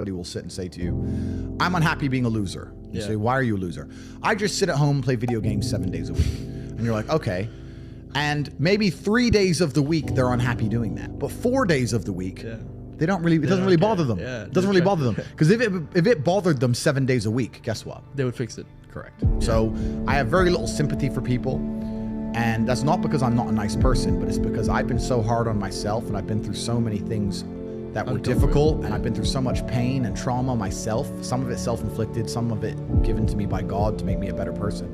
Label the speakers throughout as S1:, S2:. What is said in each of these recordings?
S1: Somebody will sit and say to you, I'm unhappy being a loser. You say, why are you a loser? I just sit at home and play video games 7 days a week. And you're like, okay. And maybe 3 days of the week, they're unhappy doing that. But 4 days of the week, they don't really, it doesn't really bother them. It doesn't really bother them. Because if it bothered them 7 days a week, guess what?
S2: They would fix it.
S1: Correct. So I have very little sympathy for people. And that's not because I'm not a nice person, but it's because I've been so hard on myself and I've been through so many things that were difficult, and I've been through so much pain and trauma myself. Some of it self-inflicted, some of it given to me by God to make me a better person.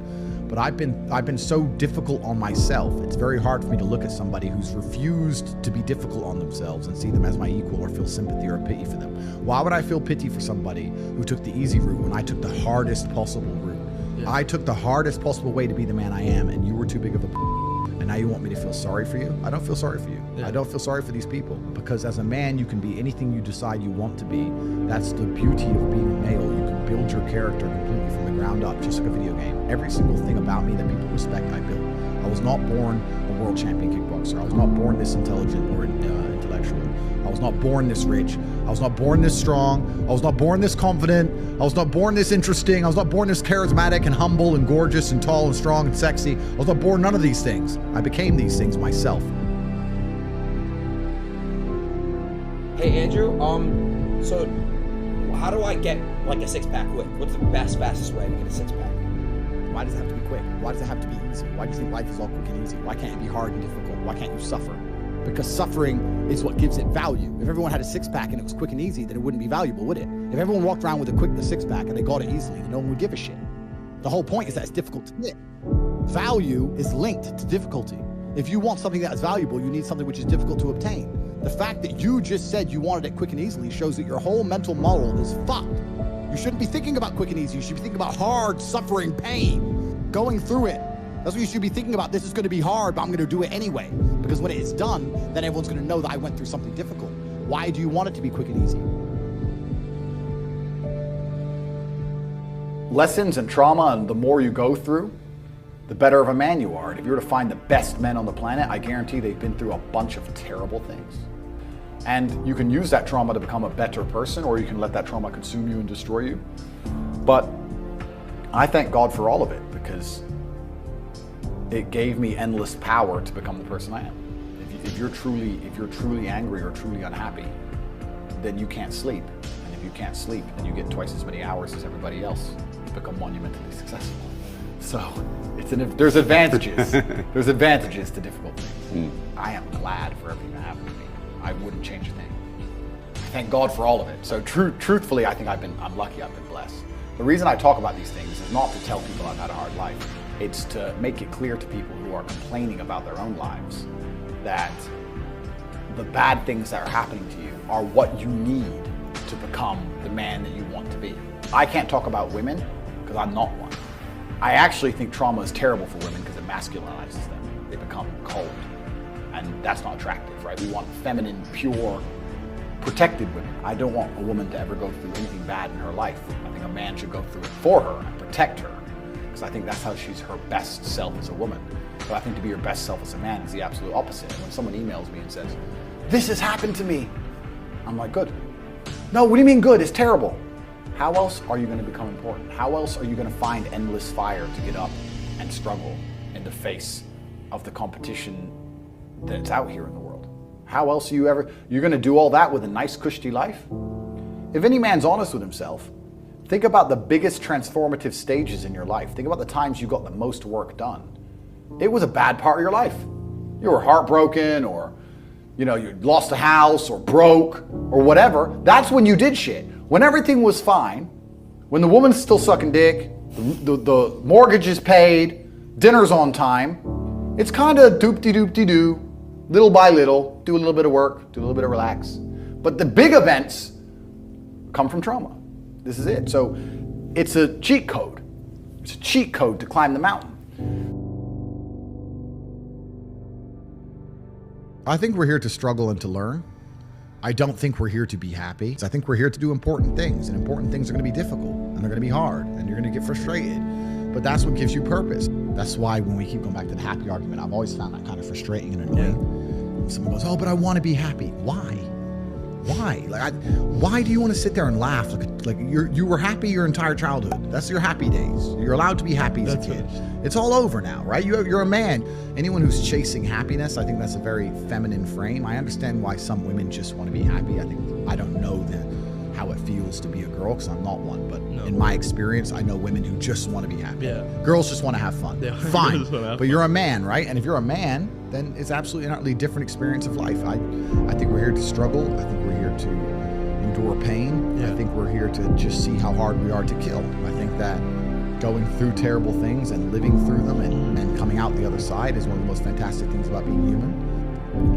S1: But I've been so difficult on myself. It's very hard for me to look at somebody who's refused to be difficult on themselves and see them as my equal or feel sympathy or pity for them. Why would I feel pity for somebody who took the easy route when I took the hardest possible route? I took the hardest possible way to be the man I am, and you were too big of a and now you want me to feel sorry for you? I don't feel sorry for you. I don't feel sorry for these people, because as a man, you can be anything you decide you want to be. That's the beauty of being a male. You can build your character completely from the ground up, just like a video game. Every single thing about me that people respect, I built. I was not born a world champion kickboxer. I was not born this intelligent or intellectual. I was not born this rich. I was not born this strong. I was not born this confident. I was not born this interesting. I was not born this charismatic and humble and gorgeous and tall and strong and sexy. I was not born none of these things. I became these things myself.
S3: Hey Andrew, so how do I get like a six-pack quick? What's the fastest way to get a six-pack?
S1: Why does it have to be quick? Why does it have to be easy? Why do you think life is all quick and easy? Why can't it be hard and difficult? Why can't you suffer? Because suffering is what gives it value. If everyone had a six-pack and it was quick and easy, then it wouldn't be valuable, would it? If everyone walked around with a six-pack and they got it easily, then no one would give a shit. The whole point is that it's difficult to get. Value is linked to difficulty. If you want something that is valuable, you need something which is difficult to obtain. The fact that you just said you wanted it quick and easily shows that your whole mental model is fucked. You shouldn't be thinking about quick and easy. You should be thinking about hard, suffering, pain, going through it. That's what you should be thinking about. This is going to be hard, but I'm going to do it anyway. Because when it is done, then everyone's going to know that I went through something difficult. Why do you want it to be quick and easy?
S4: Lessons and trauma, and the more you go through, the better of a man you are. And if you were to find the best men on the planet, I guarantee they've been through a bunch of terrible things. And you can use that trauma to become a better person, or you can let that trauma consume you and destroy you. But I thank God for all of it, because it gave me endless power to become the person I am. If you're truly angry or truly unhappy, then you can't sleep. And if you can't sleep and you get twice as many hours as everybody else, you become monumentally successful. So there's advantages. There's advantages to difficult things. I am glad for everything that happened to me. I wouldn't change a thing. Thank God for all of it. So truthfully, I think I'm lucky, I've been blessed. The reason I talk about these things is not to tell people I've had a hard life. It's to make it clear to people who are complaining about their own lives that the bad things that are happening to you are what you need to become the man that you want to be. I can't talk about women because I'm not one. I actually think trauma is terrible for women because it masculinizes them. They become cold, and that's not attractive, right? We want feminine, pure, protected women. I don't want a woman to ever go through anything bad in her life. I think a man should go through it for her and protect her, because I think that's how she's her best self as a woman. But I think to be your best self as a man is the absolute opposite. When someone emails me and says, "This has happened to me," I'm like, good. No, what do you mean good? It's terrible. How else are you going to become important? How else are you going to find endless fire to get up and struggle in the face of the competition that's out here in the world? How else you're going to do all that with a nice, cushy life? If any man's honest with himself, think about the biggest transformative stages in your life. Think about the times you got the most work done. It was a bad part of your life. You were heartbroken, or you lost a house, or broke, or whatever. That's when you did shit. When everything was fine, when the woman's still sucking dick, the mortgage is paid, dinner's on time, it's kind of doop-de-doop-de-doo, little by little, do a little bit of work, do a little bit of relax. But the big events come from trauma. This is it. So it's a cheat code. It's a cheat code to climb the mountain.
S1: I think we're here to struggle and to learn. I don't think we're here to be happy. I think we're here to do important things, and important things are going to be difficult, and they're going to be hard, and you're going to get frustrated. But that's what gives you purpose. That's why when we keep going back to the happy argument, I've always found that kind of frustrating and annoying. When someone goes, "Oh, but I want to be happy." Why? Why? Why do you want to sit there and laugh? Like you were happy your entire childhood. That's your happy days. You're allowed to be happy as a kid. It's all over now, right? You're a man. Anyone who's chasing happiness, I think that's a very feminine frame. I understand why some women just want to be happy. I don't know how it feels to be a girl because I'm not one, but in my experience, I know women who just want to be happy.
S2: Yeah.
S1: Girls just want to have fun.
S2: Yeah.
S1: Fine, but you're a man, right? And if you're a man, then it's absolutely an utterly different experience of life. I think we're here to struggle. I think we're here to endure pain.
S2: Yeah.
S1: I think we're here to just see how hard we are to kill. I think that going through terrible things and living through them and coming out the other side is one of the most fantastic things about being human.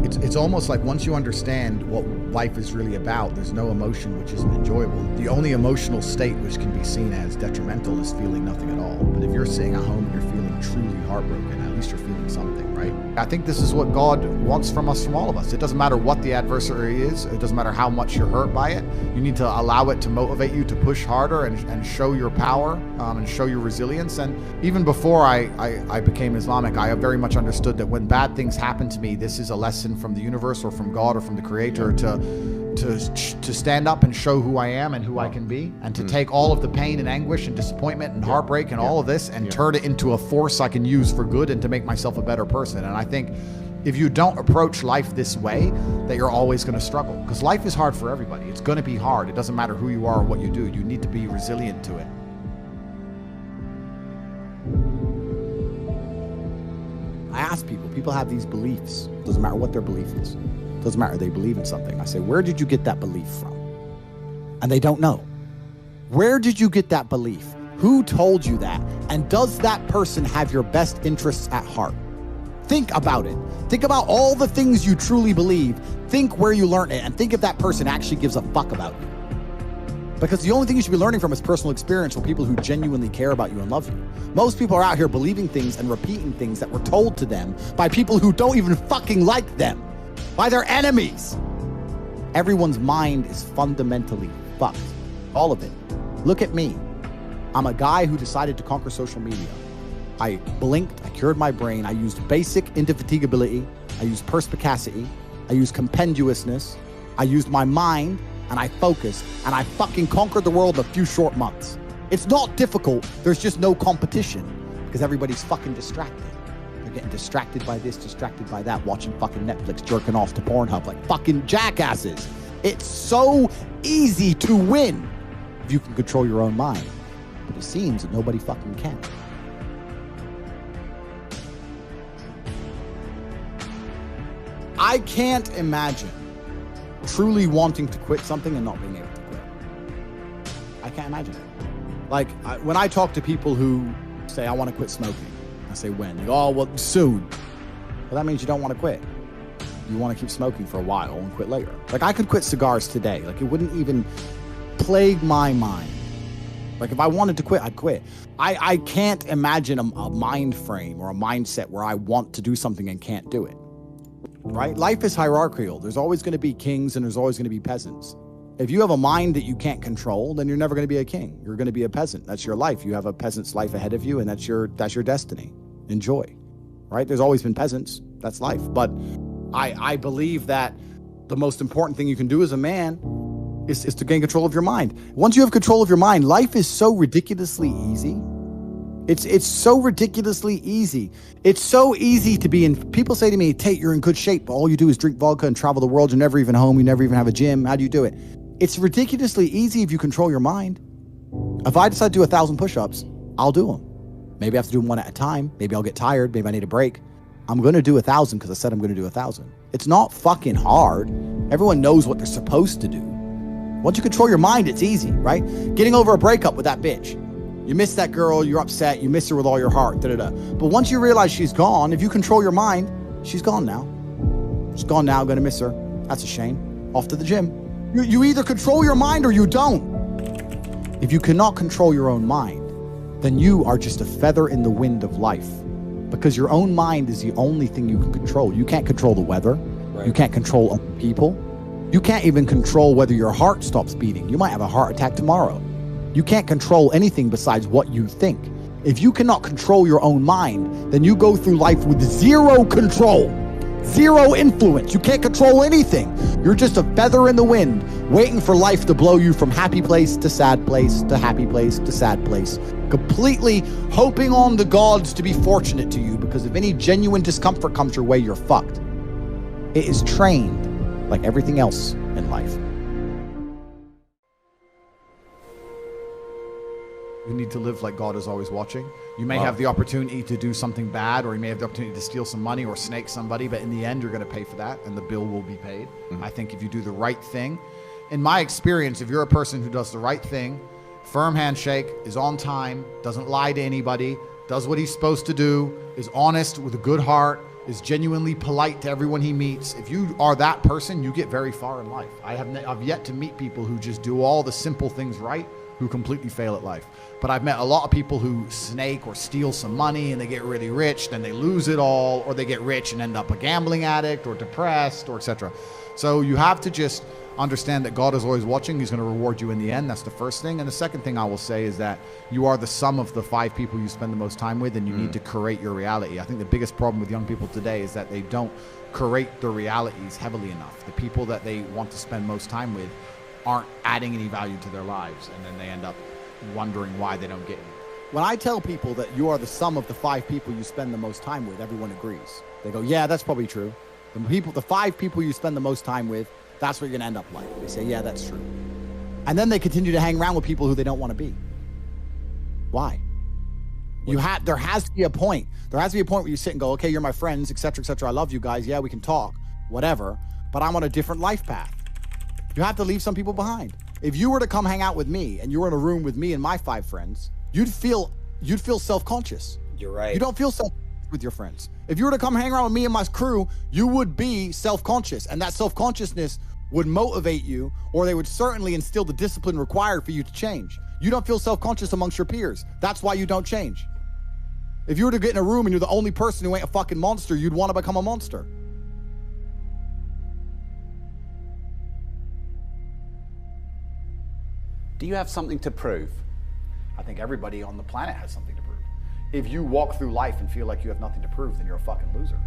S1: It's almost like once you understand what life is really about, there's no emotion which isn't enjoyable. The only emotional state which can be seen as detrimental is feeling nothing at all. But if you're sitting at home and you're feeling truly heartbroken, at least you're feeling something, right? I think this is what God wants from us, from all of us. It doesn't matter what the adversary is. It doesn't matter how much you're hurt by it. You need to allow it to motivate you to push harder and show your power and show your resilience. And even before I became Islamic, I very much understood that when bad things happen to me, this is a lesson from the universe or from God or from the Creator to stand up and show who I am and who I can be, and to take all of the pain and anguish and disappointment and heartbreak and all of this and turn it into a force I can use for good and to make myself a better person. And I think if you don't approach life this way, that you're always going to struggle, because life is hard for everybody. It's going to be hard. It doesn't matter who you are or what you do. You need to be resilient to it. I ask people have these beliefs. It doesn't matter what their belief is. It doesn't matter, they believe in something. I say, where did you get that belief from? And they don't know. Where did you get that belief? Who told you that? And does that person have your best interests at heart? Think about it. Think about all the things you truly believe. Think where you learned it, and think if that person actually gives a fuck about you. Because the only thing you should be learning from is personal experience from people who genuinely care about you and love you. Most people are out here believing things and repeating things that were told to them by people who don't even fucking like them, by their enemies. Everyone's mind is fundamentally fucked. All of it. Look at me. I'm a guy who decided to conquer social media. I blinked, I cured my brain, I used basic indefatigability, I used perspicacity, I used compendiousness, I used my mind, and I focused, and I fucking conquered the world in a few short months. It's not difficult, there's just no competition, because everybody's fucking distracted. They're getting distracted by this, distracted by that, watching fucking Netflix, jerking off to Pornhub like fucking jackasses. It's so easy to win if you can control your own mind. But it seems that nobody fucking can. I can't imagine truly wanting to quit something and not being able to quit. I can't imagine it. Like, when I talk to people who say, I want to quit smoking, I say, when? They go, oh, well, soon. Well, that means you don't want to quit. You want to keep smoking for a while and quit later. Like, I could quit cigars today. Like, it wouldn't even plague my mind. Like, if I wanted to quit, I'd quit. I can't imagine a mind frame or a mindset where I want to do something and can't do it. Right? Life is hierarchical. There's always going to be kings and there's always going to be peasants. If you have a mind that you can't control, then you're never going to be a king. You're going to be a peasant. That's your life. You have a peasant's life ahead of you, and that's your destiny. Enjoy. Right? There's always been peasants. That's life. But I believe that the most important thing you can do as a man is to gain control of your mind. Once you have control of your mind, life is so ridiculously easy. It's so ridiculously easy. It's so easy to be in. People say to me, Tate, you're in good shape, but all you do is drink vodka and travel the world. You're never even home. You never even have a gym. How do you do it? It's ridiculously easy if you control your mind. If I decide to do 1,000 push-ups, I'll do them. Maybe I have to do them one at a time. Maybe I'll get tired. Maybe I need a break. I'm going to do 1,000 because I said I'm going to do 1,000. It's not fucking hard. Everyone knows what they're supposed to do. Once you control your mind, it's easy, right? Getting over a breakup with that bitch. You miss that girl, you're upset, you miss her with all your heart, da-da-da. But once you realize she's gone, if you control your mind, she's gone now. She's gone now, gonna miss her. That's a shame. Off to the gym. You either control your mind or you don't. If you cannot control your own mind, then you are just a feather in the wind of life. Because your own mind is the only thing you can control. You can't control the weather. Right. You can't control other people. You can't even control whether your heart stops beating. You might have a heart attack tomorrow. You can't control anything besides what you think. If you cannot control your own mind, then you go through life with zero control. Zero influence. You can't control anything. You're just a feather in the wind, waiting for life to blow you from happy place to sad place to happy place to sad place. Completely hoping on the gods to be fortunate to you, because if any genuine discomfort comes your way, you're fucked. It is trained like everything else in life. You need to live like God is always watching. You may have the opportunity to do something bad, or you may have the opportunity to steal some money or snake somebody, but in the end, you're going to pay for that, and the bill will be paid. I think if you do the right thing, in my experience, if you're a person who does the right thing, firm handshake, is on time, doesn't lie to anybody, does what he's supposed to do, is honest with a good heart, is genuinely polite to everyone he meets. If you are that person, you get very far in life. I've yet to meet people who just do all the simple things right, who completely fail at life. But I've met a lot of people who snake or steal some money and they get really rich, then they lose it all, or they get rich and end up a gambling addict or depressed or etc. So you have to just understand that God is always watching. He's going to reward you in the end. That's the first thing. And the second thing I will say is that you are the sum of the 5 people you spend the most time with, and you need to curate your reality. I think the biggest problem with young people today is that they don't curate their realities heavily enough. The people that they want to spend most time with aren't adding any value to their lives, and then they end up wondering why they don't get any. When I tell people that you are the sum of the 5 people you spend the most time with, everyone agrees. They go, yeah, that's probably true. The 5 people you spend the most time with, that's what you're gonna end up like. They say, yeah, that's true. And then they continue to hang around with people who they don't want to be. Why? There has to be a point. There has to be a point where you sit and go, okay, you're my friends, etc., etc. I love you guys. Yeah, we can talk, whatever. But I'm on a different life path. You have to leave some people behind. If you were to come hang out with me and you were in a room with me and my 5 friends, you'd feel self-conscious.
S3: You're right.
S1: You don't feel self-conscious with your friends. If you were to come hang around with me and my crew, you would be self-conscious, and that self-consciousness would motivate you, or they would certainly instill the discipline required for you to change. You don't feel self-conscious amongst your peers. That's why you don't change. If you were to get in a room and you're the only person who ain't a fucking monster, you'd want to become a monster.
S2: Do you have something to prove?
S4: I think everybody on the planet has something to prove. If you walk through life and feel like you have nothing to prove, then you're a fucking loser.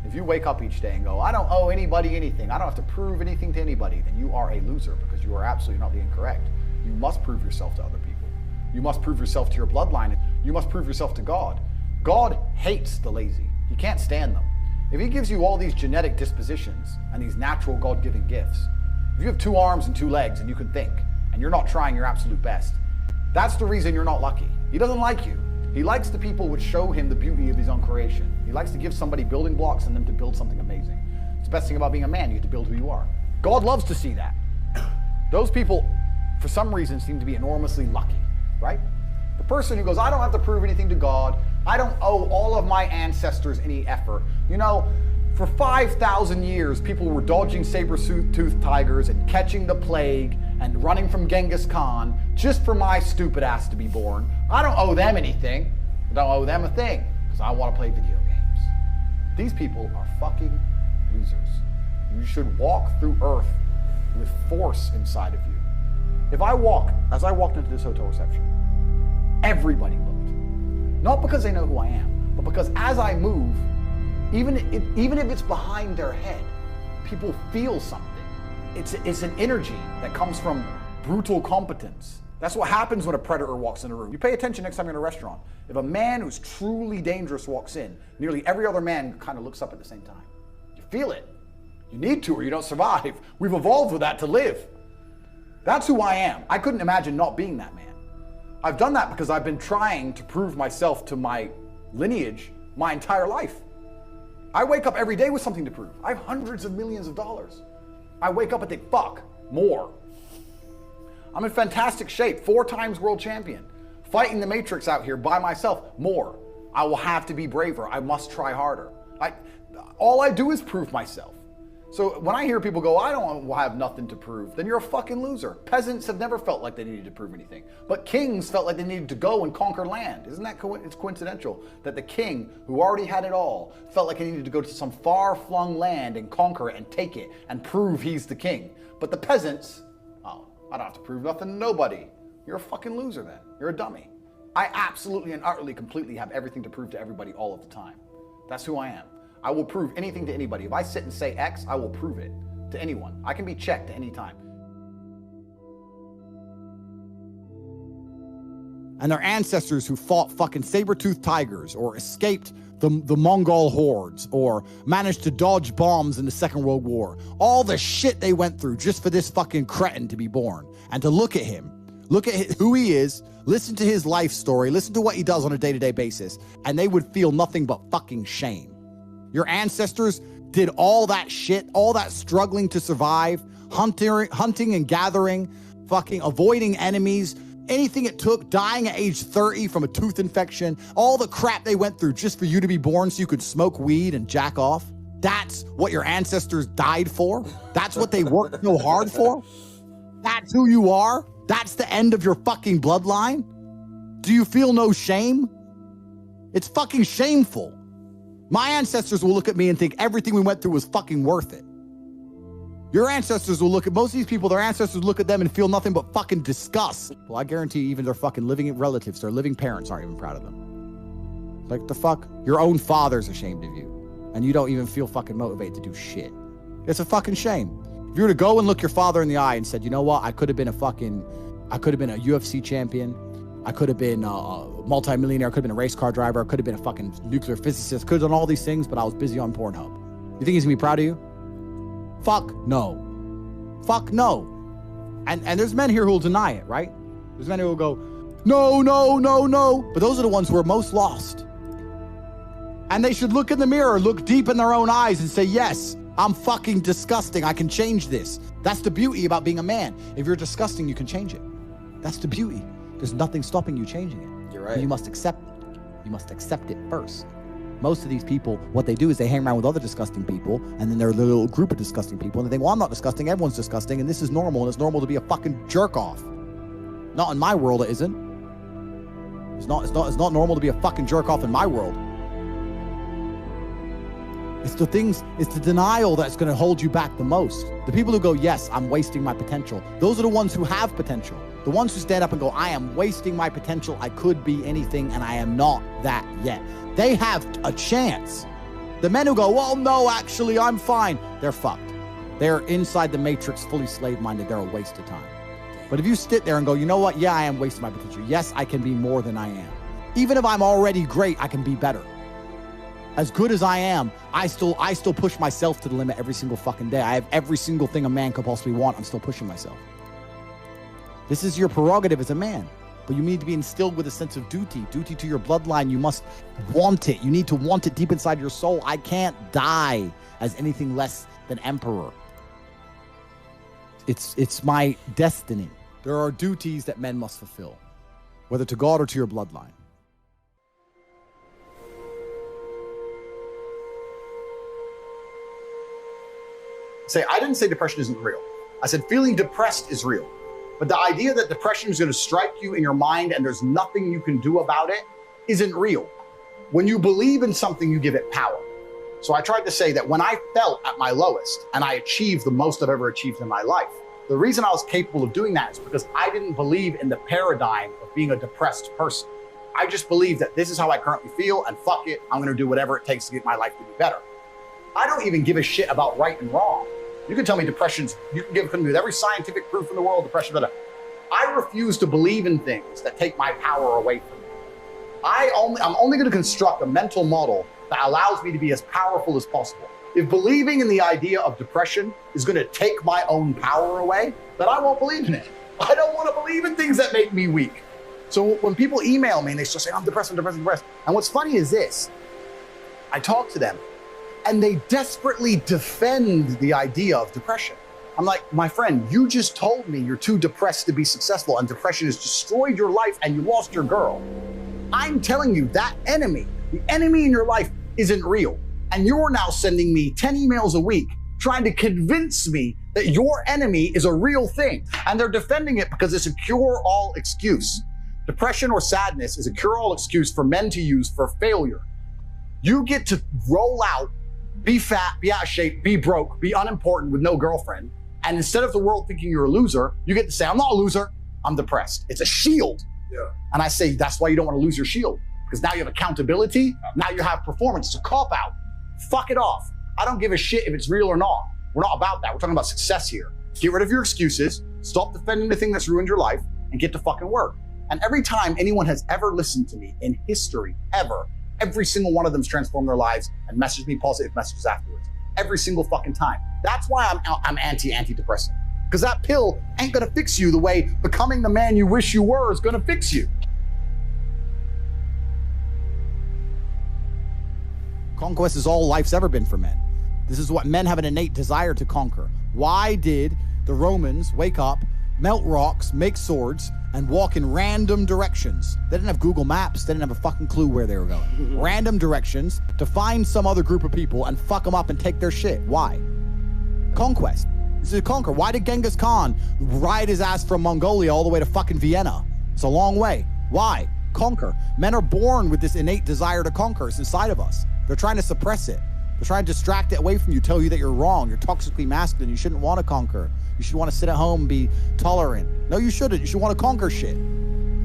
S4: If you wake up each day and go, I don't owe anybody anything, I don't have to prove anything to anybody, then you are a loser, because you are absolutely not being correct. You must prove yourself to other people. You must prove yourself to your bloodline. You must prove yourself to God. God hates the lazy. He can't stand them. If he gives you all these genetic dispositions and these natural God-given gifts, if you have 2 arms and 2 legs and you can think, and you're not trying your absolute best, that's the reason you're not lucky. He doesn't like you. He likes the people which show him the beauty of his own creation. He likes to give somebody building blocks and them to build something amazing. It's the best thing about being a man. You get to build who you are. God loves to see that. Those people, for some reason, seem to be enormously lucky, right? The person who goes, I don't have to prove anything to God. I don't owe all of my ancestors any effort. You know, for 5,000 years, people were dodging saber-toothed tigers and catching the plague and running from Genghis Khan just for my stupid ass to be born. I don't owe them anything. I don't owe them a thing, because I want to play video games. These people are fucking losers. You should walk through Earth with force inside of you. As I walked into this hotel reception, everybody looked. Not because they know who I am, but because as I move, even if it's behind their head, people feel something. It's an energy that comes from brutal competence. That's what happens when a predator walks in a room. You pay attention next time you're in a restaurant. If a man who's truly dangerous walks in, nearly every other man kind of looks up at the same time. You feel it. You need to, or you don't survive. We've evolved with that to live. That's who I am. I couldn't imagine not being that man. I've done that because I've been trying to prove myself to my lineage my entire life. I wake up every day with something to prove. I have hundreds of millions of dollars. I wake up and think, fuck, more. I'm in fantastic shape, 4 times world champion. Fighting the Matrix out here by myself, more. I will have to be braver. I must try harder. All I do is prove myself. So when I hear people go, I don't have nothing to prove, then you're a fucking loser. Peasants have never felt like they needed to prove anything. But kings felt like they needed to go and conquer land. Isn't that it's coincidental that the king, who already had it all, felt like he needed to go to some far-flung land and conquer it and take it and prove he's the king. But the peasants, oh, I don't have to prove nothing to nobody. You're a fucking loser then. You're a dummy. I absolutely and utterly, completely have everything to prove to everybody all of the time. That's who I am. I will prove anything to anybody. If I sit and say X, I will prove it to anyone. I can be checked at any time.
S1: And their ancestors who fought fucking saber-toothed tigers or escaped the Mongol hordes or managed to dodge bombs in the Second World War. All the shit they went through just for this fucking cretin to be born. And to look at him, look at who he is, listen to his life story, listen to what he does on a day-to-day basis, and they would feel nothing but fucking shame. Your ancestors did all that shit, all that struggling to survive, hunting and gathering, fucking avoiding enemies, anything it took, dying at age 30 from a tooth infection, all the crap they went through just for you to be born so you could smoke weed and jack off. That's what your ancestors died for? That's what they worked so hard for? That's who you are? That's the end of your fucking bloodline? Do you feel no shame? It's fucking shameful. My ancestors will look at me and think everything we went through was fucking worth it. Your ancestors will look at, most of these people, their ancestors look at them and feel nothing but fucking disgust. Well, I guarantee even their fucking living relatives, their living parents aren't even proud of them. Like, the fuck? Your own father's ashamed of you. And you don't even feel fucking motivated to do shit. It's a fucking shame. If you were to go and look your father in the eye and said, you know what? I could have been a UFC champion. I could have been a multimillionaire. I could have been a race car driver. I could have been a fucking nuclear physicist. Could have done all these things, but I was busy on Pornhub. You think he's gonna be proud of you? Fuck no. Fuck no. And there's men here who will deny it, right? There's men who will go, no, no, no, no. But those are the ones who are most lost. And they should look in the mirror, look deep in their own eyes and say, yes, I'm fucking disgusting. I can change this. That's the beauty about being a man. If you're disgusting, you can change it. That's the beauty. There's nothing stopping you changing it.
S3: You're right.
S1: And you must accept it. You must accept it first. Most of these people, what they do is they hang around with other disgusting people, and then they're a little group of disgusting people, and they think, well, I'm not disgusting, everyone's disgusting, and this is normal, and it's normal to be a fucking jerk off. Not in my world, it isn't. It's not normal to be a fucking jerk off in my world. It's the denial that's gonna hold you back the most. The people who go, yes, I'm wasting my potential. Those are the ones who have potential. The ones who stand up and go, I am wasting my potential. I could be anything, and I am not that yet. They have a chance. The men who go, well, no, actually, I'm fine. They're fucked. They're inside the matrix, fully slave-minded. They're a waste of time. But if you sit there and go, you know what? Yeah, I am wasting my potential. Yes, I can be more than I am. Even if I'm already great, I can be better. As good as I am, I still push myself to the limit every single fucking day. I have every single thing a man could possibly want. I'm still pushing myself. This is your prerogative as a man. But you need to be instilled with a sense of duty to your bloodline. You must want it. You need to want it deep inside your soul. I can't die as anything less than emperor. It's my destiny. There are duties that men must fulfill, whether to God or to your bloodline.
S4: I didn't say depression isn't real. I said feeling depressed is real. But the idea that depression is going to strike you in your mind and there's nothing you can do about it isn't real. When you believe in something, you give it power. So I tried to say that when I felt at my lowest and I achieved the most I've ever achieved in my life, the reason I was capable of doing that is because I didn't believe in the paradigm of being a depressed person. I just believed that this is how I currently feel and fuck it, I'm going to do whatever it takes to get my life to be better. I don't even give a shit about right and wrong. You can tell me you can give me with every scientific proof in the world, depression, but I refuse to believe in things that take my power away from me. I'm only going to construct a mental model that allows me to be as powerful as possible. If believing in the idea of depression is going to take my own power away, then I won't believe in it. I don't want to believe in things that make me weak. So when people email me and they start saying, I'm depressed, I'm depressed, I'm depressed. And what's funny is this, I talk to them and they desperately defend the idea of depression. I'm like, my friend, you just told me you're too depressed to be successful and depression has destroyed your life and you lost your girl. I'm telling you that enemy, the enemy in your life isn't real. And you're now sending me 10 emails a week trying to convince me that your enemy is a real thing. And they're defending it because it's a cure-all excuse. Depression or sadness is a cure-all excuse for men to use for failure. You get to roll out, be fat, be out of shape, be broke, be unimportant with no girlfriend. And instead of the world thinking you're a loser, you get to say, I'm not a loser, I'm depressed. It's a shield. Yeah. And I say, that's why you don't want to lose your shield. Because now you have accountability, now you have performance. It's a cop-out.
S1: Fuck it off. I don't give a shit if it's real or not. We're not about that. We're talking about success here. Get rid of your excuses, stop defending the thing that's ruined your life, and get to fucking work. And every time anyone has ever listened to me in history, ever, every single one of them's transformed their lives and messaged me positive messages afterwards. Every single fucking time. That's why I'm antidepressant. Because that pill ain't gonna fix you the way becoming the man you wish you were is gonna fix you. Conquest is all life's ever been for men. This is what men have an innate desire to conquer. Why did the Romans wake up, melt rocks, make swords, and walk in random directions? They didn't have Google Maps. They didn't have a fucking clue where they were going. Random directions to find some other group of people and fuck them up and take their shit. Why? Conquest. This is a conquer. Why did Genghis Khan ride his ass from Mongolia all the way to fucking Vienna? It's a long way. Why? Conquer. Men are born with this innate desire to conquer. It's inside of us. They're trying to suppress it. They're trying to distract it away from you, tell you that you're wrong. You're toxically masculine. You shouldn't want to conquer. You should want to sit at home and be tolerant. No, you shouldn't. You should want to conquer shit.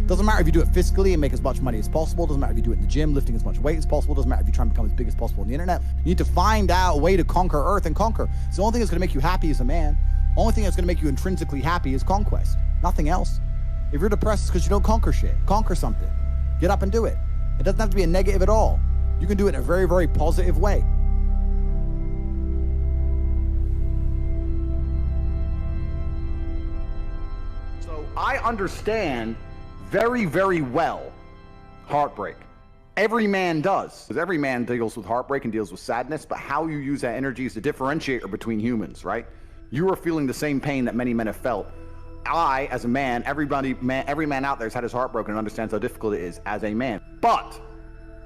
S1: Doesn't matter if you do it fiscally and make as much money as possible. Doesn't matter if you do it in the gym, lifting as much weight as possible. Doesn't matter if you try and become as big as possible on the internet. You need to find out a way to conquer Earth and conquer. It's the only thing that's going to make you happy as a man. The only thing that's going to make you intrinsically happy is conquest. Nothing else. If you're depressed, it's because you don't conquer shit. Conquer something. Get up and do it. It doesn't have to be a negative at all. You can do it in a very, very positive way. So I understand very, very well heartbreak. Every man does. Because every man deals with heartbreak and deals with sadness, but how you use that energy is the differentiator between humans, right? You are feeling the same pain that many men have felt. I, as a man, every man out there has had his heart broken and understands how difficult it is as a man. But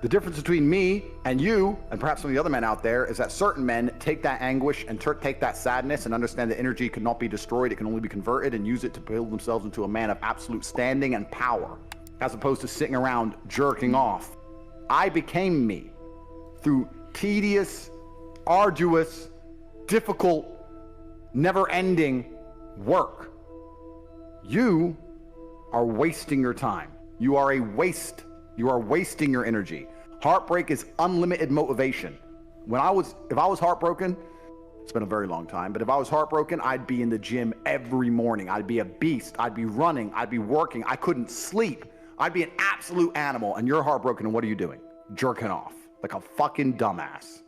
S1: the difference between me and you, and perhaps some of the other men out there, is that certain men take that anguish and take that sadness and understand that energy cannot be destroyed. It can only be converted and use it to build themselves into a man of absolute standing and power, as opposed to sitting around jerking off. I became me through tedious, arduous, difficult, never-ending work. You are wasting your time. You are a waste. You are wasting your energy. Heartbreak is unlimited motivation. If I was heartbroken, it's been a very long time, but if I was heartbroken, I'd be in the gym every morning. I'd be a beast. I'd be running. I'd be working. I couldn't sleep. I'd be an absolute animal. And you're heartbroken, and what are you doing? Jerking off like a fucking dumbass.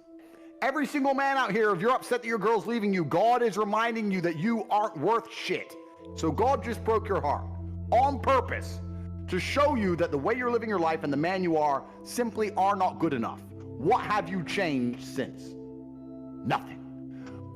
S1: Every single man out here, if you're upset that your girl's leaving you, God is reminding you that you aren't worth shit. So God just broke your heart on purpose to show you that the way you're living your life and the man you are simply are not good enough. What have you changed since? Nothing.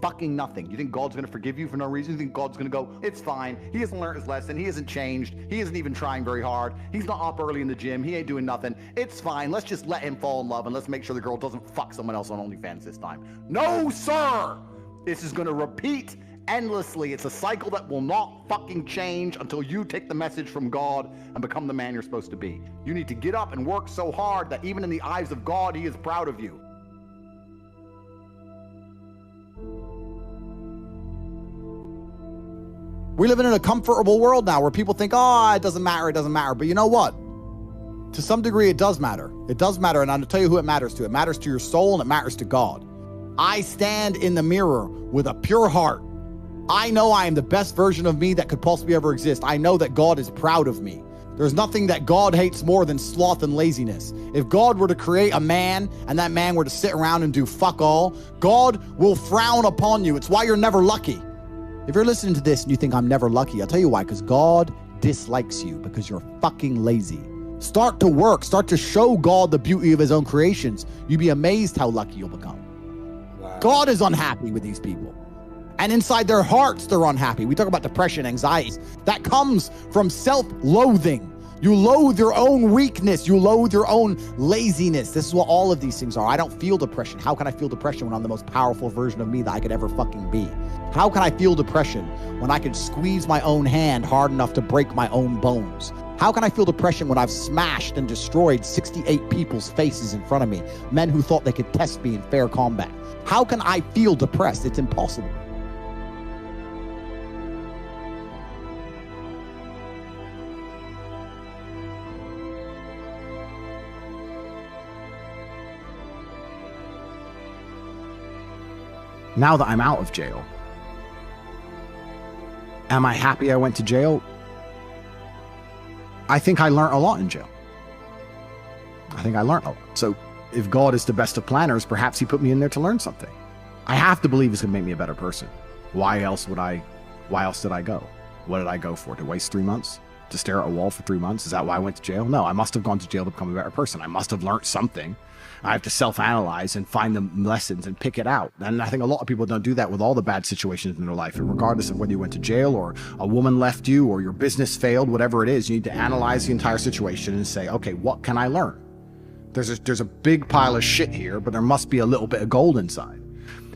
S1: Fucking nothing. You think God's going to forgive you for no reason? You think God's going to go, it's fine. He hasn't learned his lesson. He hasn't changed. He isn't even trying very hard. He's not up early in the gym. He ain't doing nothing. It's fine. Let's just let him fall in love and let's make sure the girl doesn't fuck someone else on OnlyFans this time. No, sir! This is going to repeat endlessly. It's a cycle that will not fucking change until you take the message from God and become the man you're supposed to be. You need to get up and work so hard that even in the eyes of God, he is proud of you. We live in a comfortable world now where people think, oh, it doesn't matter, it doesn't matter. But you know what? To some degree, it does matter. It does matter, and I'll tell you who it matters to. It matters to your soul, and it matters to God. I stand in the mirror with a pure heart. I know I am the best version of me that could possibly ever exist. I know that God is proud of me. There's nothing that God hates more than sloth and laziness. If God were to create a man and that man were to sit around and do fuck all, God will frown upon you. It's why you're never lucky. If you're listening to this and you think I'm never lucky, I'll tell you why, because God dislikes you because you're fucking lazy. Start to work. Start to show God the beauty of his own creations. You'd be amazed how lucky you'll become. Wow. God is unhappy with these people. And inside their hearts, they're unhappy. We talk about depression, anxiety. That comes from self-loathing. You loathe your own weakness. You loathe your own laziness. This is what all of these things are. I don't feel depression. How can I feel depression when I'm the most powerful version of me that I could ever fucking be? How can I feel depression when I can squeeze my own hand hard enough to break my own bones? How can I feel depression when I've smashed and destroyed 68 people's faces in front of me, men who thought they could test me in fair combat? How can I feel depressed? It's impossible. Now that I'm out of jail, am I happy I went to jail? I think I learned a lot in jail. I think I learned a lot. So if God is the best of planners, perhaps he put me in there to learn something. I have to believe it's going to make me a better person. Why else did I go? What did I go for? To waste 3 months? To stare at a wall for 3 months? Is that why I went to jail? No, I must have gone to jail to become a better person. I must have learned something. I have to self-analyze and find the lessons and pick it out. And I think a lot of people don't do that with all the bad situations in their life. And regardless of whether you went to jail or a woman left you or your business failed, whatever it is, you need to analyze the entire situation and say, okay, what can I learn? There's a big pile of shit here, but there must be a little bit of gold inside.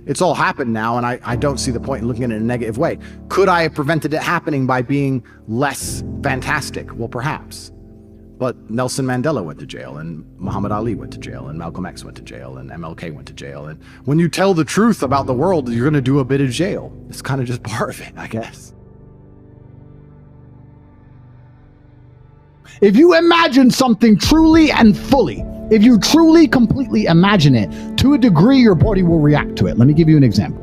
S1: It's all happened now, and I don't see the point in looking at it in a negative way. Could I have prevented it happening by being less fantastic? Well, perhaps. But Nelson Mandela went to jail, and Muhammad Ali went to jail, and Malcolm X went to jail, and MLK went to jail. And when you tell the truth about the world, you're going to do a bit of jail. It's kind of just part of it, I guess.
S5: If you imagine something truly and fully, if you truly, completely imagine it, to a degree, your body will react to it. Let me give you an example.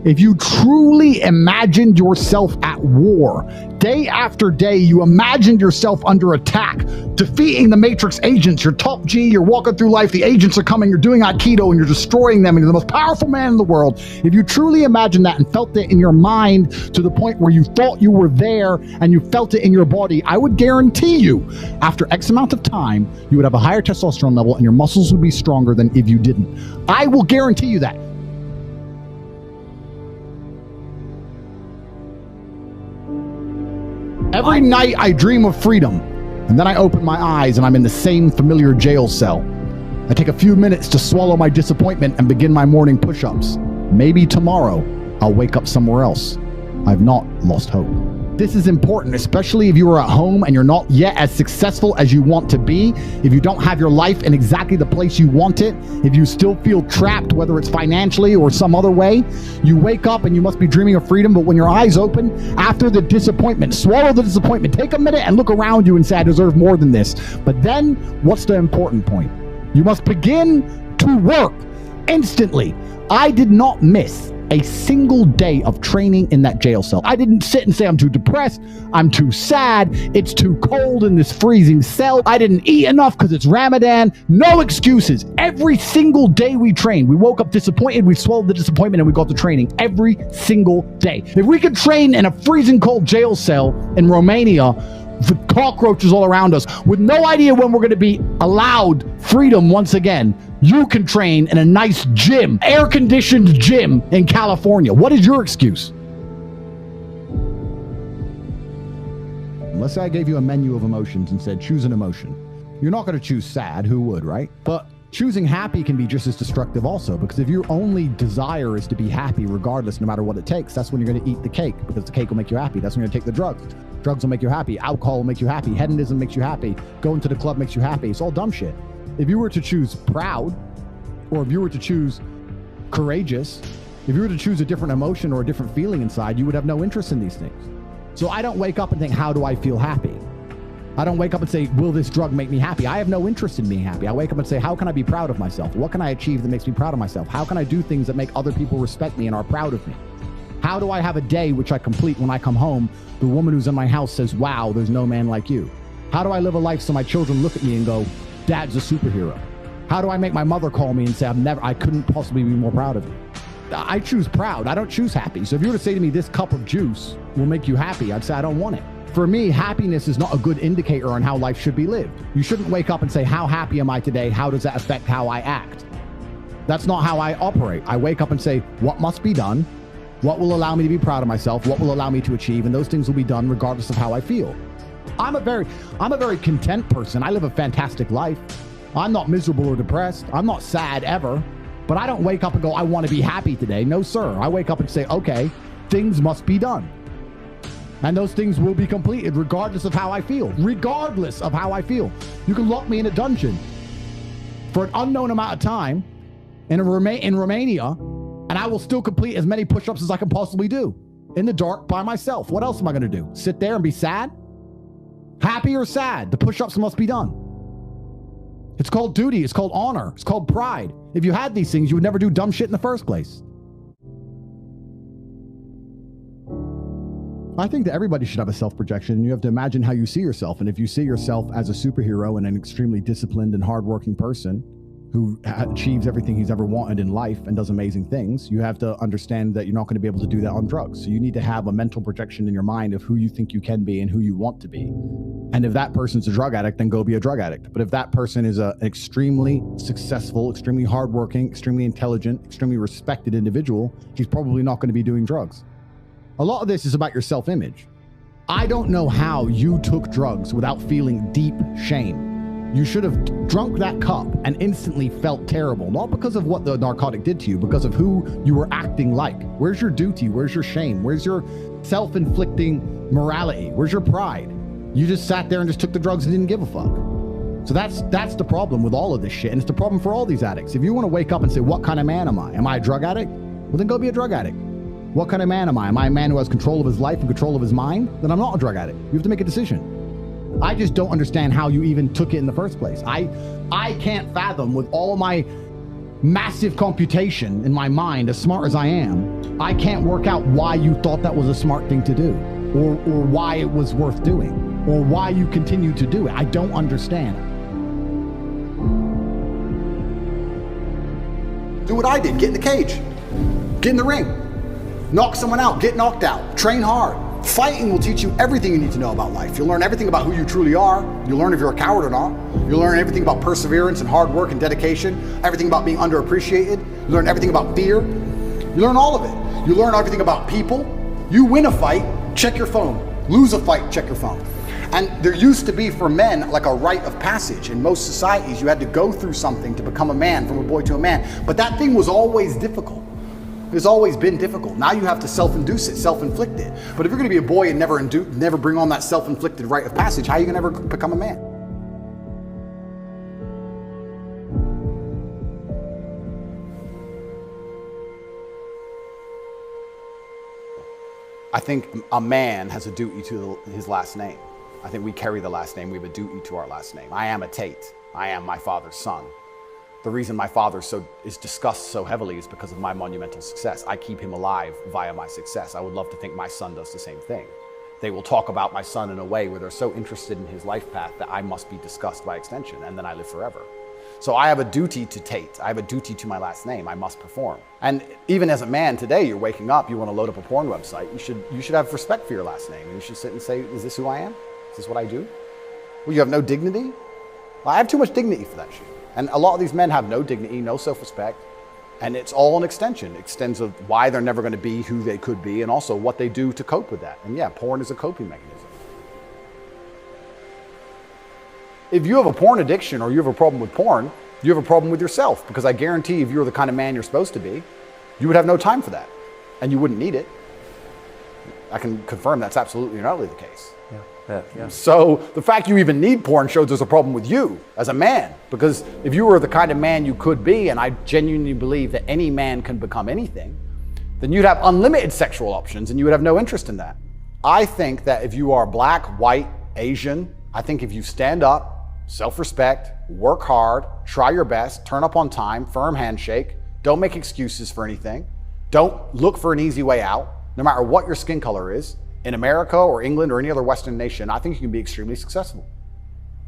S5: If you truly imagined yourself at war, day after day, you imagined yourself under attack, defeating the Matrix agents, you're top G, you're walking through life, the agents are coming, you're doing Aikido, and you're destroying them, and you're the most powerful man in the world. If you truly imagined that and felt it in your mind to the point where you thought you were there and you felt it in your body, I would guarantee you, after X amount of time, you would have a higher testosterone level and your muscles would be stronger than if you didn't. I will guarantee you that. Every night I dream of freedom, and then I open my eyes and I'm in the same familiar jail cell. I take a few minutes to swallow my disappointment and begin my morning push-ups. Maybe tomorrow I'll wake up somewhere else. I've not lost hope. This is important, especially if you are at home and you're not yet as successful as you want to be, if you don't have your life in exactly the place you want it, if you still feel trapped, whether it's financially or some other way. You wake up and you must be dreaming of freedom, but when your eyes open, after the disappointment, swallow the disappointment, take a minute and look around you and say, I deserve more than this. But then, what's the important point? You must begin to work instantly. I did not miss a single day of training in that jail cell. I didn't sit and say, I'm too depressed, I'm too sad, it's too cold in this freezing cell, I didn't eat enough because it's Ramadan. No excuses. Every single day we trained, we woke up disappointed, we swallowed the disappointment, and we got to training every single day. If we could train in a freezing cold jail cell in Romania, the cockroaches all around us, with no idea when we're going to be allowed freedom once again, you can train in a nice gym, air-conditioned gym in California. What is your excuse? Let's say I gave you a menu of emotions and said, choose an emotion. You're not going to choose sad. Who would, right? But choosing happy can be just as destructive also, because if your only desire is to be happy regardless, no matter what it takes, that's when you're going to eat the cake, because the cake will make you happy. That's when you're going to take the drugs. Drugs will make you happy. Alcohol will make you happy. Hedonism makes you happy. Going to the club makes you happy. It's all dumb shit. If you were to choose proud, or if you were to choose courageous, if you were to choose a different emotion or a different feeling inside, you would have no interest in these things. So I don't wake up and think, how do I feel happy? I don't wake up and say, will this drug make me happy? I have no interest in being happy. I wake up and say, how can I be proud of myself? What can I achieve that makes me proud of myself? How can I do things that make other people respect me and are proud of me? How do I have a day which I complete when I come home? The woman who's in my house says, wow, there's no man like you. How do I live a life so my children look at me and go, Dad's a superhero? How do I make my mother call me and say, I couldn't possibly be more proud of you? I choose proud. I don't choose happy. So if you were to say to me, this cup of juice will make you happy, I'd say, I don't want it. For me, happiness is not a good indicator on how life should be lived. You shouldn't wake up and say, how happy am I today? How does that affect how I act? That's not how I operate. I wake up and say, what must be done? What will allow me to be proud of myself? What will allow me to achieve? And those things will be done regardless of how I feel. I'm a very content person. I live a fantastic life. I'm not miserable or depressed. I'm not sad ever. But I don't wake up and go, I want to be happy today. No, sir. I wake up and say, okay, things must be done. And those things will be completed regardless of how I feel. Regardless of how I feel. You can lock me in a dungeon for an unknown amount of time in Romania, and I will still complete as many push-ups as I can possibly do in the dark by myself. What else am I going to do? Sit there and be sad? Happy or sad? The push-ups must be done. It's called duty. It's called honor. It's called pride. If you had these things, you would never do dumb shit in the first place. I think that everybody should have a self-projection, and you have to imagine how you see yourself. And if you see yourself as a superhero and an extremely disciplined and hardworking person who achieves everything he's ever wanted in life and does amazing things, you have to understand that you're not going to be able to do that on drugs. So you need to have a mental projection in your mind of who you think you can be and who you want to be. And if that person's a drug addict, then go be a drug addict. But if that person is an extremely successful, extremely hardworking, extremely intelligent, extremely respected individual, he's probably not going to be doing drugs. A lot of this is about your self-image. I don't know how you took drugs without feeling deep shame. You should have drunk that cup and instantly felt terrible, not because of what the narcotic did to you, because of who you were acting like. Where's your duty? Where's your shame? Where's your self-inflicting morality? Where's your pride? You just sat there and just took the drugs and didn't give a fuck. So that's the problem with all of this shit, and it's the problem for all these addicts. If you want to wake up and say, what kind of man am I? Am I a drug addict? Well, then go be a drug addict. What kind of man am I? Am I a man who has control of his life and control of his mind? Then I'm not a drug addict. You have to make a decision. I just don't understand how you even took it in the first place. I can't fathom, with all my massive computation in my mind, as smart as I am, I can't work out why you thought that was a smart thing to do, or why it was worth doing, or why you continue to do it. I don't understand.
S1: Do what I did. Get in the cage. Get in the ring. Knock someone out. Get knocked out. Train hard. Fighting will teach you everything you need to know about life. You'll learn everything about who you truly are. You'll learn if you're a coward or not. You'll learn everything about perseverance and hard work and dedication. Everything about being underappreciated. You learn everything about fear. You learn all of it. You learn everything about people. You win a fight, check your phone. Lose a fight, check your phone. And there used to be for men like a rite of passage. In most societies, you had to go through something to become a man, from a boy to a man. But that thing was always difficult. It's always been difficult. Now you have to self-induce it, self-inflict it. But if you're going to be a boy and never bring on that self-inflicted rite of passage, how are you going to ever become a man? I think a man has a duty to his last name. I think we carry the last name. We have a duty to our last name. I am a Tate. I am my father's son. The reason my father is discussed so heavily is because of my monumental success. I keep him alive via my success. I would love to think my son does the same thing. They will talk about my son in a way where they're so interested in his life path that I must be discussed by extension, and then I live forever. So I have a duty to Tate. I have a duty to my last name. I must perform. And even as a man today, you're waking up, you want to load up a porn website. You should have respect for your last name. You should sit and say, is this who I am? Is this what I do? Well, you have no dignity? Well, I have too much dignity for that shit. And a lot of these men have no dignity, no self-respect, and it's all an extension. It extends of why they're never going to be who they could be, and also what they do to cope with that. And yeah, porn is a coping mechanism. If you have a porn addiction or you have a problem with porn, you have a problem with yourself, because I guarantee if you were the kind of man you're supposed to be, you would have no time for that, and you wouldn't need it. I can confirm that's absolutely and utterly the case.
S6: Yeah.
S1: So the fact you even need porn shows there's a problem with you as a man, because if you were the kind of man you could be, and I genuinely believe that any man can become anything, then you'd have unlimited sexual options and you would have no interest in that. I think that if you are black, white, Asian, I think if you stand up, self-respect, work hard, try your best, turn up on time, firm handshake, don't make excuses for anything, don't look for an easy way out, no matter what your skin color is, in America or England or any other Western nation, I think you can be extremely successful.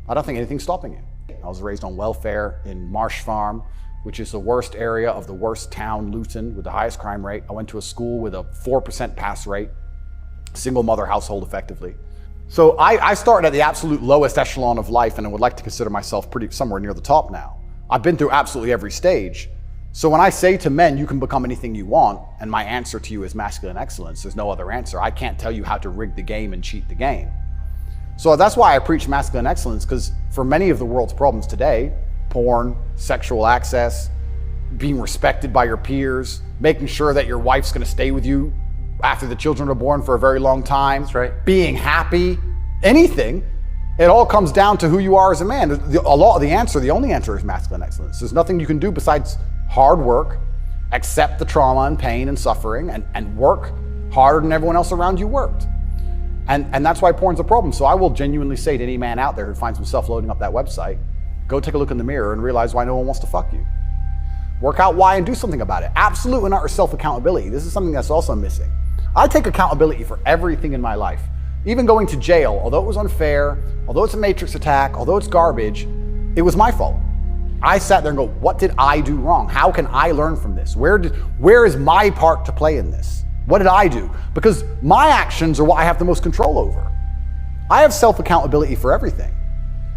S1: I don't think anything's stopping you. I was raised on welfare in Marsh Farm, which is the worst area of the worst town, Luton, with the highest crime rate. I went to a school with a 4% pass rate, single mother household effectively. So I started at the absolute lowest echelon of life, and I would like to consider myself somewhere near the top now. I've been through absolutely every stage. So when I say to men, you can become anything you want, and my answer to you is masculine excellence, there's no other answer. I can't tell you how to rig the game and cheat the game. So that's why I preach masculine excellence, because for many of the world's problems today, porn, sexual access, being respected by your peers, making sure that your wife's going to stay with you after the children are born for a very long time,
S6: that's right,
S1: being happy, anything, it all comes down to who you are as a man. The only answer is masculine excellence. There's nothing you can do besides hard work, accept the trauma and pain and suffering, and work harder than everyone else around you worked. And that's why porn's a problem. So I will genuinely say to any man out there who finds himself loading up that website, go take a look in the mirror and realize why no one wants to fuck you. Work out why and do something about it. Absolute and utter self-accountability. This is something that's also missing.
S4: I take accountability for everything in my life. Even going to jail, although it was unfair, although it's a matrix attack, although it's garbage, it was my fault. I sat there and go, what did I do wrong? How can I learn from this? Where is my part to play in this? What did I do? Because my actions are what I have the most control over. I have self-accountability for everything.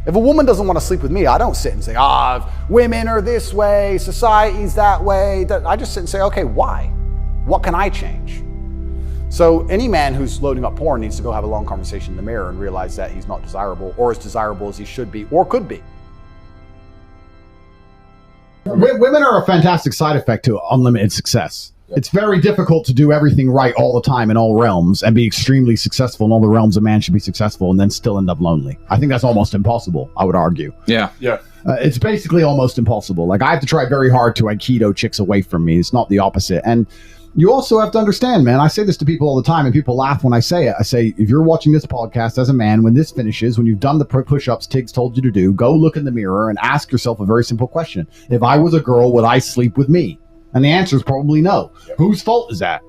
S4: If a woman doesn't want to sleep with me, I don't sit and say, women are this way, society's that way. I just sit and say, okay, why? What can I change? So any man who's loading up porn needs to go have a long conversation in the mirror and realize that he's not desirable or as desirable as he should be or could be.
S5: Women are a fantastic side effect to unlimited success. It's very difficult to do everything right all the time in all realms and be extremely successful in all the realms a man should be successful and then still end up lonely. I think that's almost impossible, I would argue.
S6: Yeah.
S5: It's basically almost impossible. Like, I have to try very hard to Aikido chicks away from me. It's not the opposite. And you also have to understand, man, I say this to people all the time and people laugh when I say it. I say, if you're watching this podcast as a man, when this finishes, when you've done the push-ups Tiggs told you to do, go look in the mirror and ask yourself a very simple question. If I was a girl, would I sleep with me? And the answer is probably no. Whose fault is that?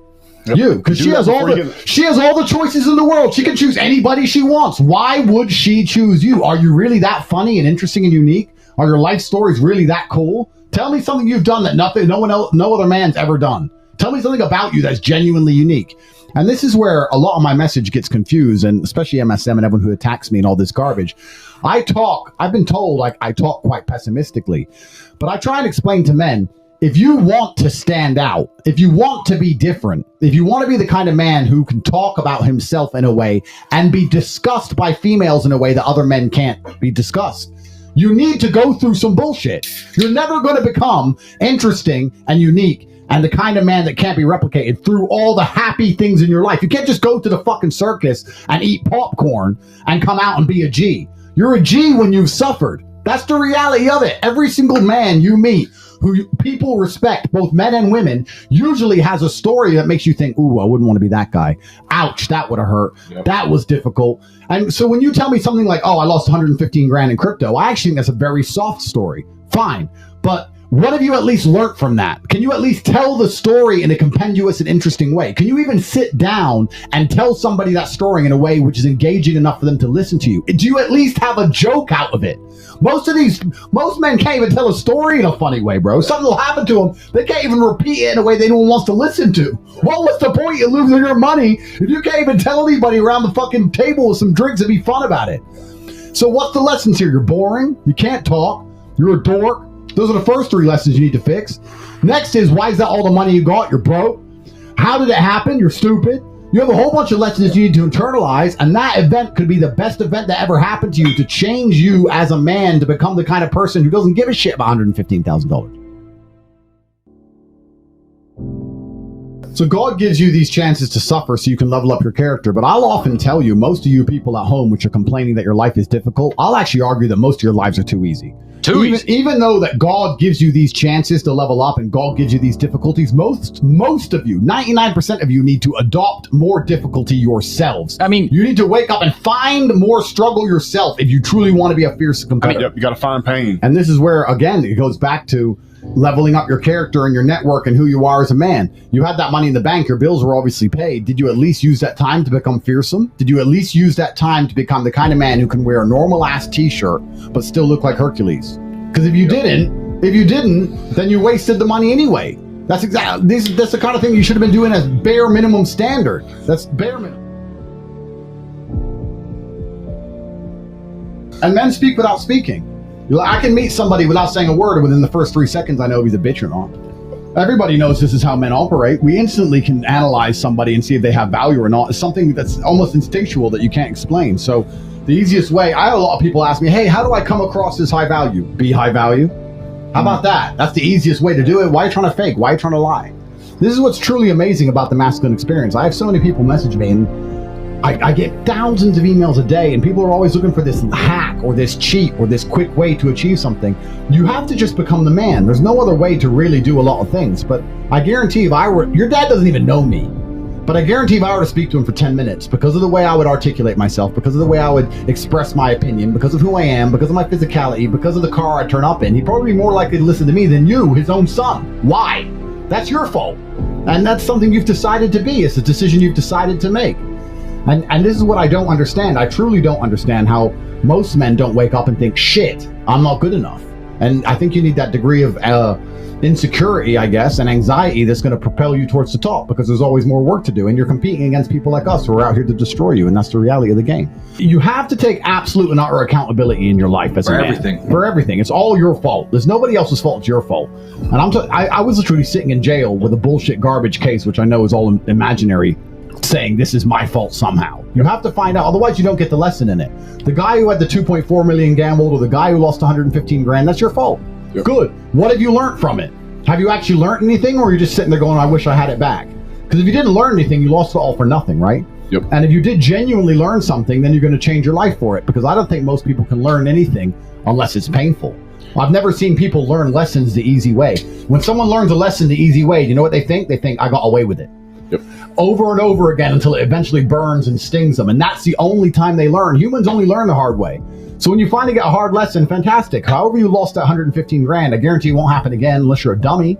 S5: Yep. You, because she has all the choices in the world. She can choose anybody she wants. Why would she choose you? Are you really that funny and interesting and unique? Are your life stories really that cool? Tell me something you've done that no other man's ever done. Tell me something about you that's genuinely unique. And this is where a lot of my message gets confused, and especially MSM and everyone who attacks me and all this garbage. I've been told I talk quite pessimistically, but I try and explain to men, if you want to stand out, if you want to be different, if you want to be the kind of man who can talk about himself in a way and be discussed by females in a way that other men can't be discussed, you need to go through some bullshit. You're never going to become interesting and unique and the kind of man that can't be replicated through all the happy things in your life. You can't just go to the fucking circus and eat popcorn and come out and be a G. You're a G when you've suffered. That's the reality of it. Every single man you meet who people respect, both men and women, usually has a story that makes you think, ooh, I wouldn't want to be that guy. Ouch, that would have hurt. Yep. That was difficult. And so when you tell me something like, oh, I lost 115 grand in crypto, I actually think that's a very soft story. Fine. But what have you at least learned from that? Can you at least tell the story in a compendious and interesting way? Can you even sit down and tell somebody that story in a way which is engaging enough for them to listen to you? Do you at least have a joke out of it? Most men can't even tell a story in a funny way, bro. Something will happen to them. They can't even repeat it in a way they anyone wants to listen to. What was the point of losing your money if you can't even tell anybody around the fucking table with some drinks and be fun about it? So what's the lessons here? You're boring. You can't talk. You're a dork. Those are the first three lessons you need to fix. Next is, why is that all the money you got? You're broke. How did it happen? You're stupid. You have a whole bunch of lessons you need to internalize, and that event could be the best event that ever happened to you to change you as a man to become the kind of person who doesn't give a shit about $115,000. So God gives you these chances to suffer so you can level up your character. But I'll often tell you, most of you people at home which are complaining that your life is difficult, I'll actually argue that most of your lives are too easy. Even though that God gives you these chances to level up and God gives you these difficulties, most of you, 99% of you, need to adopt more difficulty yourselves. I mean, you need to wake up and find more struggle yourself if you truly want to be a fierce competitor.
S6: Yep, you got to find pain.
S5: And this is where, again, it goes back to leveling up your character and your network and who you are as a man. You had that money in the bank. Your bills were obviously paid. Did you at least use that time to become fearsome? Did you at least use that time to become the kind of man who can wear a normal ass t-shirt but still look like Hercules? Because if you didn't, then you wasted the money anyway. That's the kind of thing you should have been doing as bare minimum standard. That's bare minimum. And men speak without speaking. I can meet somebody without saying a word, and within the first 3 seconds, I know if he's a bitch or not. Everybody knows this is how men operate. We instantly can analyze somebody and see if they have value or not. It's something that's almost instinctual that you can't explain. So the easiest way, I have a lot of people ask me, hey, how do I come across as high value? Be high value? How about that? That's the easiest way to do it. Why are you trying to fake? Why are you trying to lie? This is what's truly amazing about the masculine experience. I have so many people message me, and I get thousands of emails a day, and people are always looking for this hack or this cheat or this quick way to achieve something. You have to just become the man. There's no other way to really do a lot of things. But I guarantee your dad doesn't even know me, but I guarantee if I were to speak to him for 10 minutes, because of the way I would articulate myself, because of the way I would express my opinion, because of who I am, because of my physicality, because of the car I turn up in, he'd probably be more likely to listen to me than you, his own son. Why? That's your fault. And that's something you've decided to be. It's a decision you've decided to make. And this is what I don't understand. I truly don't understand how most men don't wake up and think, shit, I'm not good enough. And I think you need that degree of insecurity, I guess, and anxiety that's going to propel you towards the top, because there's always more work to do, and you're competing against people like us who are out here to destroy you, and that's the reality of the game. You have to take absolute and utter accountability in your life as a man. For everything. It's all your fault. There's nobody else's fault. It's your fault. And I was literally sitting in jail with a bullshit garbage case, which I know is all imaginary, saying this is my fault somehow. You have to find out, otherwise you don't get the lesson in it. The guy who had the 2.4 million gambled, or the guy who lost 115 grand, that's your fault. Yep. Good. What have you learned from it? Have you actually learned anything, or are you just sitting there going, I wish I had it back? Because if you didn't learn anything, you lost it all for nothing, right? Yep. And if you did genuinely learn something, then you're going to change your life for it, because I don't think most people can learn anything unless it's painful. I've never seen people learn lessons the easy way. When someone learns a lesson the easy way, you know what they think? They think, I got away with it. Yep. Over and over again until it eventually burns and stings them. And that's the only time they learn. Humans only learn the hard way. So when you finally get a hard lesson, fantastic. However you lost that 115 grand, I guarantee it won't happen again unless you're a dummy.